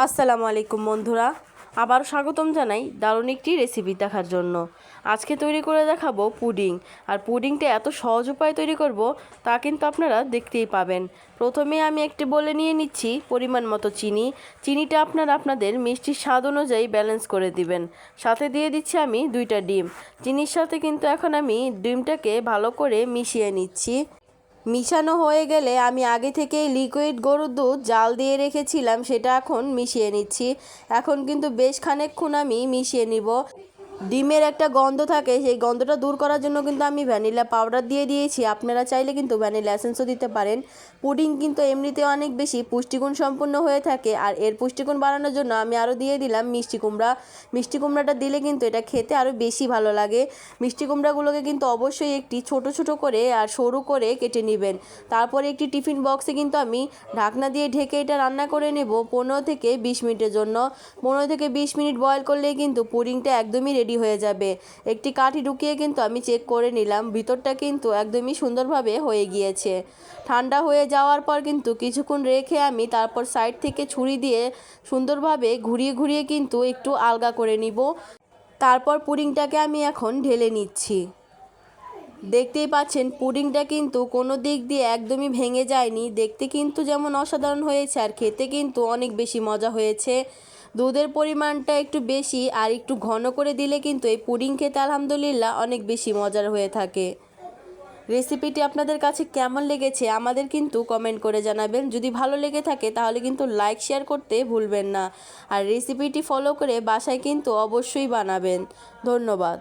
আসসালামু আলাইকুম বন্ধুরা, আবারও স্বাগতম জানাই দারুণ একটি রেসিপি দেখার জন্য। আজকে তৈরি করে দেখাবো পুডিং। আর পুডিংটা এত সহজ উপায়ে তৈরি করব তা কিন্তু আপনারা দেখতেই পাবেন। প্রথমে আমি একটি বলে নিয়ে নিচ্ছি পরিমাণ মতো চিনি। চিনিটা আপনারা আপনাদের মিষ্টির স্বাদ অনুযায়ী ব্যালেন্স করে দিবেন। সাথে দিয়ে দিচ্ছি আমি 2টা ডিম। চিনির সাথে কিন্তু এখন আমি ডিমটাকে ভালো করে মিশিয়ে নিচ্ছি। মিশানো হয়ে গেলে আমি আগে থেকেই লিকুইড গরুর দুধ জাল দিয়ে রেখেছিলাম, সেটা এখন মিশিয়ে নিচ্ছি। এখন কিন্তু বেশ খানিকক্ষণ আমি মিশিয়ে নিব। ডিমের একটা গন্ধ থাকে, সেই গন্ধটা দূর করার জন্য কিন্তু আমি ভ্যানিলা পাউডার দিয়ে দিয়েছি। আপনারা চাইলে কিন্তু ভ্যানিলা এসেন্সও দিতে পারেন। পুডিং কিন্তু এমনিতে অনেক বেশি পুষ্টিগুণ সম্পন্ন হয়ে থাকে, আর এর পুষ্টিগুণ বাড়ানোর জন্য আমি আরও দিয়ে দিলাম মিষ্টি কুমড়া। মিষ্টি কুমড়াটা দিলে কিন্তু এটা খেতে আরও বেশি ভালো লাগে। মিষ্টি কুমড়াগুলোকে কিন্তু অবশ্যই একটি ছোট ছোট করে আর সরু করে কেটে নেবেন। তারপরে একটি টিফিন বক্সে কিন্তু আমি ঢাকনা দিয়ে ঢেকে এটা রান্না করে নেব 15 থেকে 20 মিনিটের জন্য। 15 থেকে 20 মিনিট বয়েল করলেই কিন্তু পুডিংটা একদমই রেডি হয়ে যাবে। একটি কাঠি ঢুকিয়ে কিন্তু আমি চেক করে নিলাম, ভিতরটা কিন্তু একদমই সুন্দরভাবে হয়ে গিয়েছে। ঠান্ডা হয়ে যাওয়ার পর কিন্তু কিছুক্ষণ রেখে আমি তারপর সাইড থেকে ছুরি দিয়ে সুন্দরভাবে ঘুরিয়ে ঘুরিয়ে কিন্তু একটু আলগা করে নিব। তারপর পুডিংটাকে আমি এখন ঢেলে নিচ্ছি। দেখতেই পাচ্ছেন পুডিংটা কিন্তু কোনো দিক দিয়ে একদমই ভেঙে যায়নি। দেখতে কিন্তু যেমন অসাধারণ হয়েছে, আর খেতে কিন্তু অনেক বেশি মজা হয়েছে। দুধের পরিমাণটা একটু বেশি আর একটু ঘন করে দিলে কিন্তু এই পুডিং খেতে আলহামদুলিল্লাহ অনেক বেশি মজার হয়ে থাকে। রেসিপিটি আপনাদের কাছে কেমন লেগেছে আমাদের কিন্তু কমেন্ট করে জানাবেন। যদি ভালো লেগে থাকে তাহলে কিন্তু লাইক শেয়ার করতে ভুলবেন না। আর রেসিপিটি ফলো করে বাসায় কিন্তু অবশ্যই বানাবেন। ধন্যবাদ।